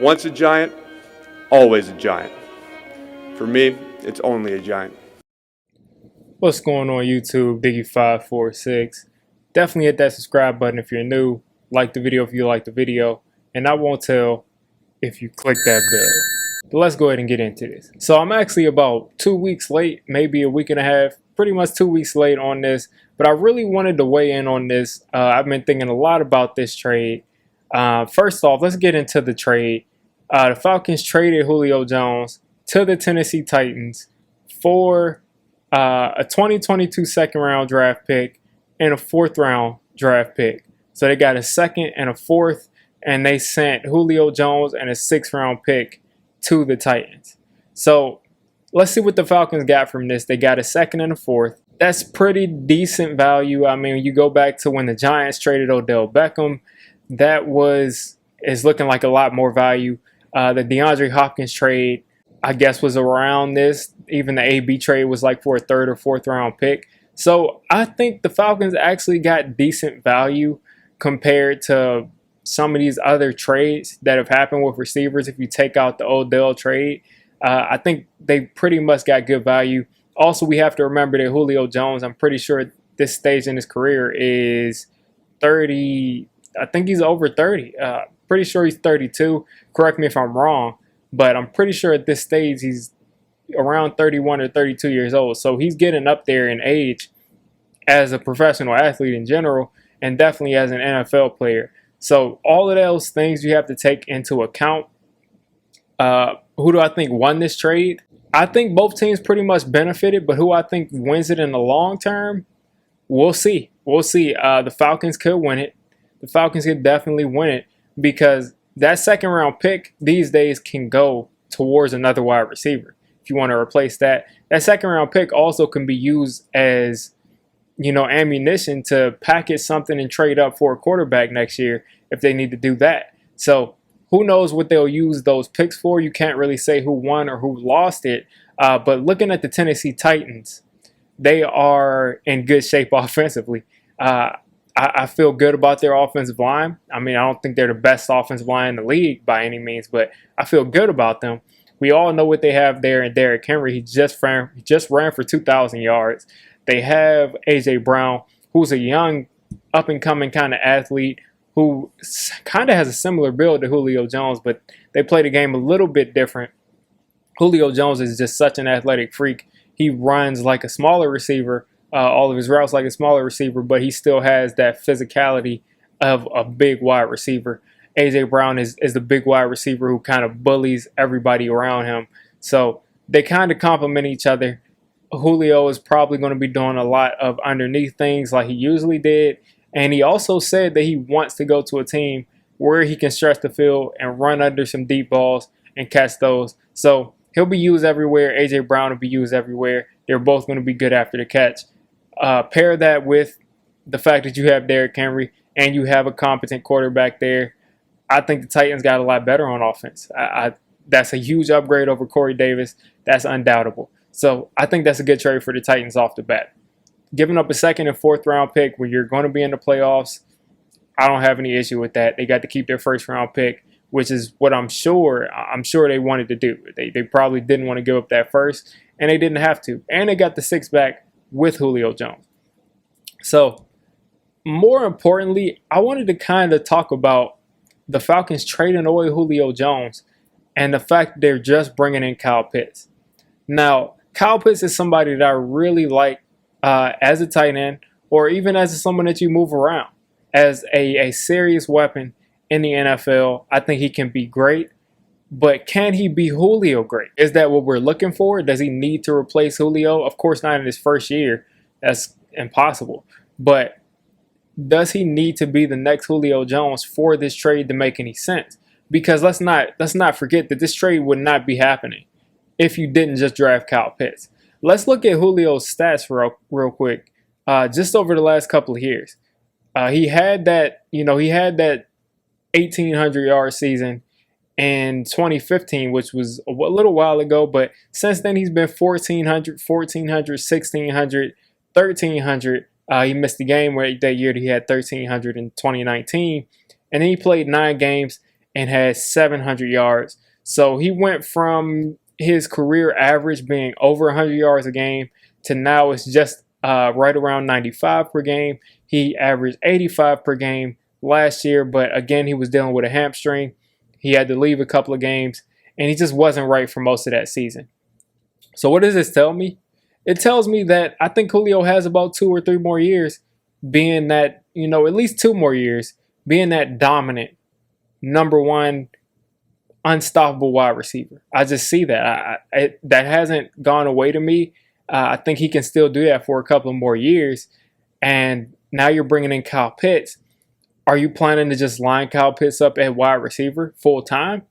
Once a giant, always a giant. For me, it's only a giant. What's going on YouTube? Diggy546. Definitely hit that subscribe button if you're new. Like the video if you like the video. And I won't tell if you click that bell. But let's go ahead and get into this. So I'm actually about 2 weeks late, maybe a week and a half, pretty much 2 weeks late on this. But I really wanted to weigh in on this. I've been thinking a lot about this trade. First off, let's get into the trade. The Falcons traded Julio Jones to the Tennessee Titans for a 2022 second round draft pick and a fourth round draft pick. So they got a second and a fourth, and they sent Julio Jones and a sixth round pick to the Titans. So let's see what the Falcons got from this. They got a second and a fourth. That's pretty decent value. I mean, you go back to when the Giants traded Odell Beckham, that is looking like a lot more value. The DeAndre Hopkins trade, I guess, was around this. Even the AB trade was like for a third or fourth round pick. So I think the Falcons actually got decent value compared to some of these other trades that have happened with receivers. If you take out the Odell trade, I think they pretty much got good value. Also, we have to remember that Julio Jones, I'm pretty sure at this stage in his career is 30. I think he's over 30. Pretty sure he's 32. Correct me if I'm wrong, but I'm pretty sure at this stage he's around 31 or 32 years old. So he's getting up there in age as a professional athlete in general, and definitely as an NFL player. So all of those things you have to take into account. Who do I think won this trade? I think both teams pretty much benefited, but who I think wins it in the long term, we'll see. We'll see. The Falcons could win it. The Falcons could definitely win it because that second round pick these days can go towards another wide receiver. If you want to replace that, that second round pick also can be used as, ammunition to package something and trade up for a quarterback next year if they need to do that. So who knows what they'll use those picks for? You can't really say who won or who lost it. But looking at the Tennessee Titans, they are in good shape offensively. I feel good about their offensive line. I mean, I don't think they're the best offensive line in the league by any means, but I feel good about them. We all know what they have there in Derrick Henry. He just ran for 2,000 yards. They have A.J. Brown, who's a young, up-and-coming kind of athlete who kind of has a similar build to Julio Jones, but they play the game a little bit different. Julio Jones is just such an athletic freak. He runs like a smaller receiver, all of his routes like a smaller receiver, but he still has that physicality of a big wide receiver. A.J. Brown is the big wide receiver who kind of bullies everybody around him. So they kind of complement each other. Julio is probably going to be doing a lot of underneath things like he usually did. And he also said that he wants to go to a team where he can stretch the field and run under some deep balls and catch those. So he'll be used everywhere. A.J. Brown will be used everywhere. They're both going to be good after the catch. Pair that with the fact that you have Derrick Henry and you have a competent quarterback there. I think the Titans got a lot better on offense. That's a huge upgrade over Corey Davis. That's undoubtable. So I think that's a good trade for the Titans off the bat. Giving up a second and fourth round pick when you're going to be in the playoffs, I don't have any issue with that. They got to keep their first round pick, which is what I'm sure they wanted to do. They probably didn't want to give up that first, and they didn't have to. And they got the sixth back with Julio Jones. So more importantly, I wanted to kind of talk about the Falcons trading away Julio Jones and the fact they're just bringing in Kyle Pitts. Now, Kyle Pitts is somebody that I really like as a tight end, or even as someone that you move around as a serious weapon in the NFL. I think he can be great, but can he be Julio great? Is that what we're looking for? Does he need to replace Julio? Of course not in his first year. That's impossible. But does he need to be the next Julio Jones for this trade to make any sense? Because let's not forget that this trade would not be happening if you didn't just draft Kyle Pitts. Let's look at Julio's stats real quick. Just over the last couple of years, he had that 1,800 yard season in 2015, which was a little while ago. But since then, he's been 1,400, 1,600, 1,300. He missed the game that year that he had 1,300 in 2019. And then he played 9 games and had 700 yards. So he went from his career average being over 100 yards a game to now it's just right around 95 per game. He averaged 85 per game last year, but again, he was dealing with a hamstring. He had to leave a couple of games, and he just wasn't right for most of that season. So what does this tell me? It tells me that I think Julio has about 2 or 3 more years being that, at least 2 more years being that dominant number one unstoppable wide receiver. I just see that. That hasn't gone away to me. I think he can still do that for a couple of more years. And now you're bringing in Kyle Pitts. Are you planning to just line Kyle Pitts up at wide receiver full time?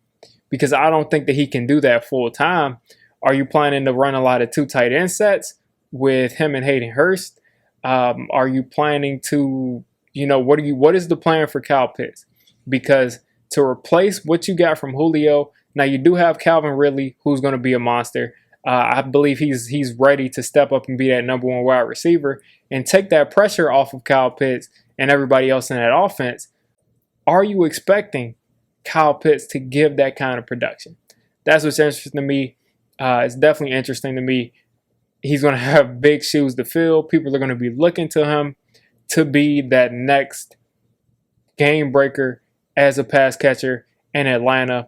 Because I don't think that he can do that full time. Are you planning to run a lot of 2 tight end sets with him and Hayden Hurst? Are you planning to, what is the plan for Kyle Pitts? Because to replace what you got from Julio, now you do have Calvin Ridley, who's going to be a monster. I believe he's ready to step up and be that number 1 wide receiver and take that pressure off of Kyle Pitts and everybody else in that offense. Are you expecting Kyle Pitts to give that kind of production? That's what's interesting to me. It's definitely interesting to me. He's going to have big shoes to fill. People are going to be looking to him to be that next game breaker as a pass catcher in Atlanta.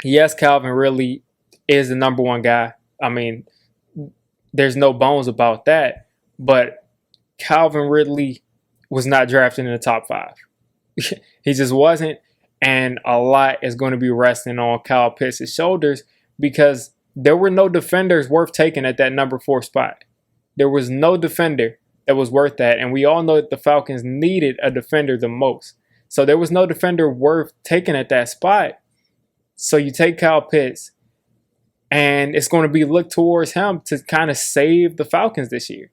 Yes, Calvin Ridley is the number 1 guy. I mean, there's no bones about that. But Calvin Ridley was not drafted in the top 5. He just wasn't. And a lot is going to be resting on Kyle Pitts' shoulders because there were no defenders worth taking at that number 4 spot. There was no defender that was worth that. And we all know that the Falcons needed a defender the most. So there was no defender worth taking at that spot. So you take Kyle Pitts, and it's going to be looked towards him to kind of save the Falcons this year.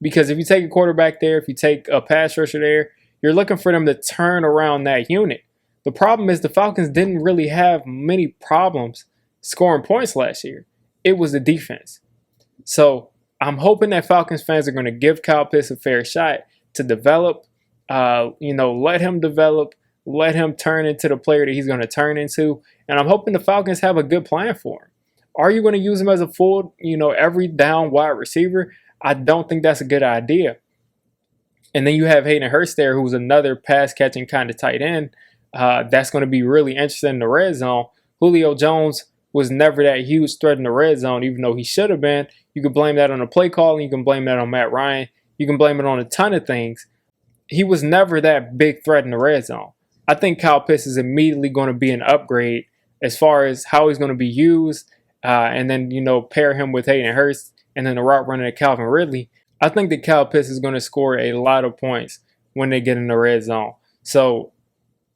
Because if you take a quarterback there, if you take a pass rusher there, you're looking for them to turn around that unit. The problem is the Falcons didn't really have many problems scoring points last year. It was the defense. So I'm hoping that Falcons fans are going to give Kyle Pitts a fair shot to develop. Let him develop, let him turn into the player that he's going to turn into. And I'm hoping the Falcons have a good plan for him. Are you going to use him as a full, every down wide receiver? I don't think that's a good idea. And then you have Hayden Hurst there, who's another pass catching kind of tight end. That's going to be really interesting in the red zone. Julio Jones was never that huge threat in the red zone, even though he should have been. You can blame that on the play calling. You can blame that on Matt Ryan. You can blame it on a ton of things. He was never that big threat in the red zone. I think Kyle Pitts is immediately going to be an upgrade as far as how he's going to be used, and then, pair him with Hayden Hurst and then the route running at Calvin Ridley. I think that Kyle Pitts is going to score a lot of points when they get in the red zone. So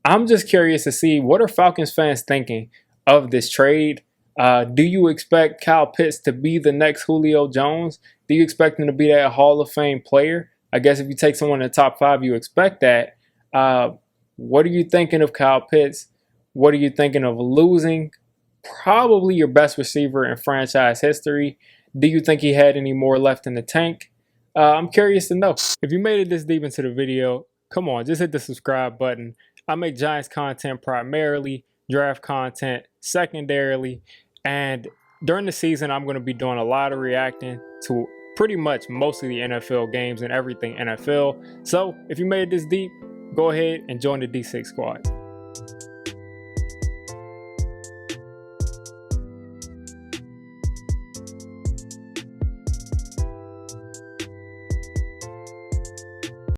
I'm just curious to see, what are Falcons fans thinking of this trade? Do you expect Kyle Pitts to be the next Julio Jones? Do you expect him to be that Hall of Fame player? I guess if you take someone in the top 5, you expect that. What are you thinking of Kyle Pitts? What are you thinking of losing probably your best receiver in franchise history? Do you think he had any more left in the tank? I'm curious to know. If you made it this deep into the video, come on, just hit the subscribe button. I make Giants content primarily, draft content secondarily, and during the season, I'm going to be doing a lot of reacting to pretty much most of the NFL games and everything NFL. So if you made it this deep, go ahead and join the D6 squad.